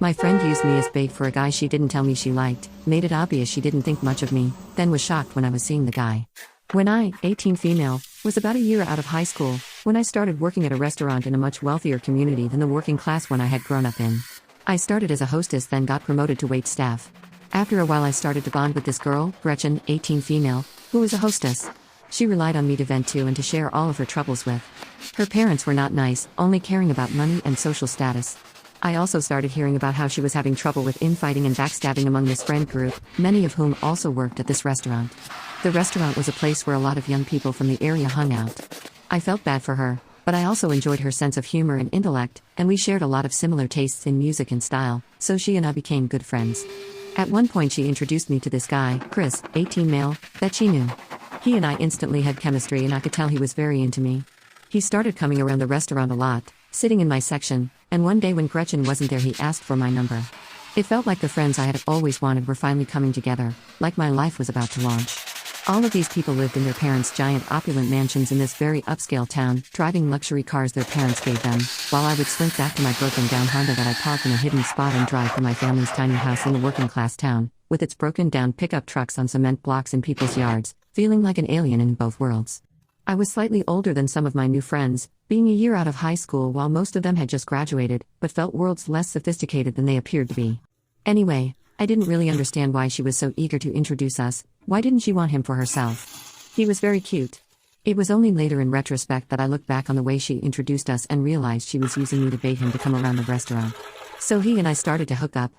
My friend used me as bait for a guy she didn't tell me she liked, made it obvious she didn't think much of me, then was shocked when I was seeing the guy. When I, 18 female, was about a year out of high school, when I started working at a restaurant in a much wealthier community than the working class one I had grown up in. I started as a hostess, then got promoted to wait staff. After a while I started to bond with this girl, Gretchen, 18 female, who was a hostess. She relied on me to vent to and to share all of her troubles with. Her parents were not nice, only caring about money and social status. I also started hearing about how she was having trouble with infighting and backstabbing among this friend group, many of whom also worked at this restaurant. The restaurant was a place where a lot of young people from the area hung out. I felt bad for her, but I also enjoyed her sense of humor and intellect, and we shared a lot of similar tastes in music and style, so she and I became good friends. At one point she introduced me to this guy, Chris, 18 male, that she knew. He and I instantly had chemistry and I could tell he was very into me. He started coming around the restaurant a lot, sitting in my section, and one day when Gretchen wasn't there he asked for my number. It felt like the friends I had always wanted were finally coming together, like my life was about to launch. All of these people lived in their parents' giant opulent mansions in this very upscale town, driving luxury cars their parents gave them, while I would slink back to my broken down Honda that I parked in a hidden spot and drive to my family's tiny house in the working class town, with its broken down pickup trucks on cement blocks in people's yards, feeling like an alien in both worlds. I was slightly older than some of my new friends, being a year out of high school while most of them had just graduated, but felt worlds less sophisticated than they appeared to be. Anyway, I didn't really understand why she was so eager to introduce us. Why didn't she want him for herself? He was very cute. It was only later in retrospect that I looked back on the way she introduced us and realized she was using me to bait him to come around the restaurant. So he and I started to hook up.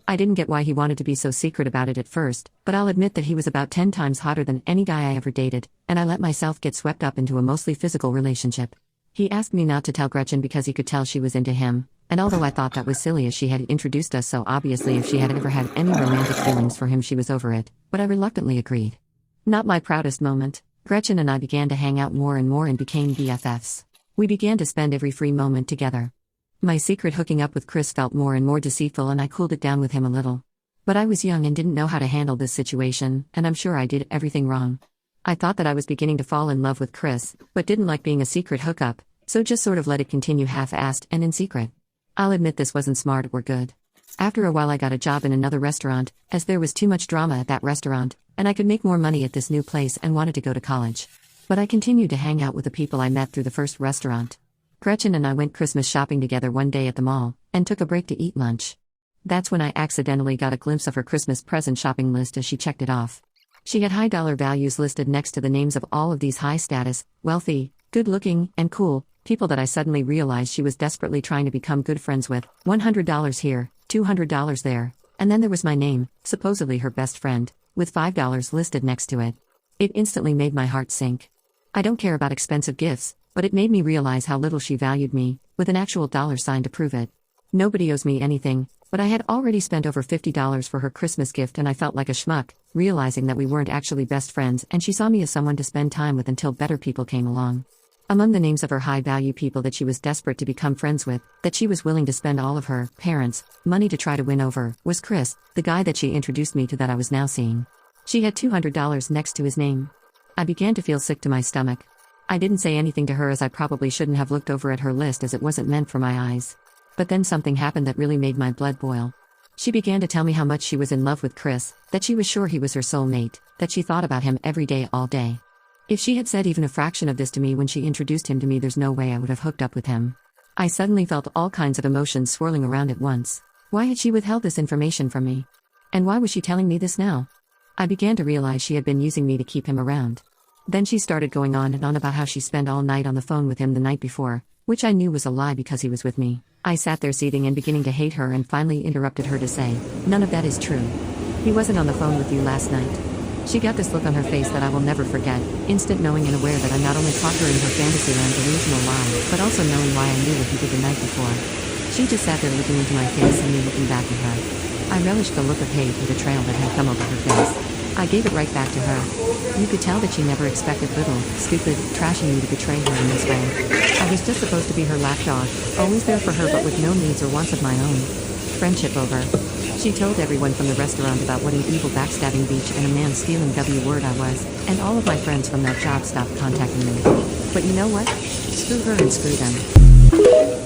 I didn't get why he wanted to be so secret about it at first, but I'll admit that he was about 10 times hotter than any guy I ever dated, and I let myself get swept up into a mostly physical relationship. He asked me not to tell Gretchen because he could tell she was into him, and although I thought that was silly as she had introduced us so obviously if she had ever had any romantic feelings for him she was over it, but I reluctantly agreed. Not my proudest moment. Gretchen and I began to hang out more and more and became BFFs. We began to spend every free moment together. My secret hooking up with Chris felt more and more deceitful and I cooled it down with him a little. But I was young and didn't know how to handle this situation, and I'm sure I did everything wrong. I thought that I was beginning to fall in love with Chris, but didn't like being a secret hookup, so just sort of let it continue half-assed and in secret. I'll admit this wasn't smart or good. After a while I got a job in another restaurant, as there was too much drama at that restaurant, and I could make more money at this new place and wanted to go to college. But I continued to hang out with the people I met through the first restaurant. Gretchen and I went Christmas shopping together one day at the mall, and took a break to eat lunch. That's when I accidentally got a glimpse of her Christmas present shopping list as she checked it off. She had high dollar values listed next to the names of all of these high status, wealthy, good looking, and cool people that I suddenly realized she was desperately trying to become good friends with. $100 here, $200 there, and then there was my name, supposedly her best friend, with $5 listed next to it. It instantly made my heart sink. I don't care about expensive gifts, but it made me realize how little she valued me, with an actual dollar sign to prove it. Nobody owes me anything, but I had already spent over $50 for her Christmas gift and I felt like a schmuck, realizing that we weren't actually best friends and she saw me as someone to spend time with until better people came along. Among the names of her high-value people that she was desperate to become friends with, that she was willing to spend all of her parents' money to try to win over, was Chris, the guy that she introduced me to that I was now seeing. She had $200 next to his name. I began to feel sick to my stomach. I didn't say anything to her as I probably shouldn't have looked over at her list as it wasn't meant for my eyes. But then something happened that really made my blood boil. She began to tell me how much she was in love with Chris, that she was sure he was her soulmate, that she thought about him every day all day. If she had said even a fraction of this to me when she introduced him to me, there's no way I would have hooked up with him. I suddenly felt all kinds of emotions swirling around at once. Why had she withheld this information from me? And why was she telling me this now? I began to realize she had been using me to keep him around. Then she started going on and on about how she spent all night on the phone with him the night before, which I knew was a lie because he was with me. I sat there seething and beginning to hate her and finally interrupted her to say, "None of that is true. He wasn't on the phone with you last night." She got this look on her face that I will never forget, instant knowing and aware that I not only caught her in her fantasyland delusional lie, but also knowing why I knew what he did the night before. She just sat there looking into my face and me looking back at her. I relished the look of hate and betrayal that had come over her face. I gave it right back to her. You could tell that she never expected little, stupid, trashy me to betray her in this way. I was just supposed to be her lapdog, always there for her but with no needs or wants of my own. Friendship over. She told everyone from the restaurant about what an evil backstabbing beach and a man-stealing W word I was, and all of my friends from that job stopped contacting me. But you know what? Screw her and screw them.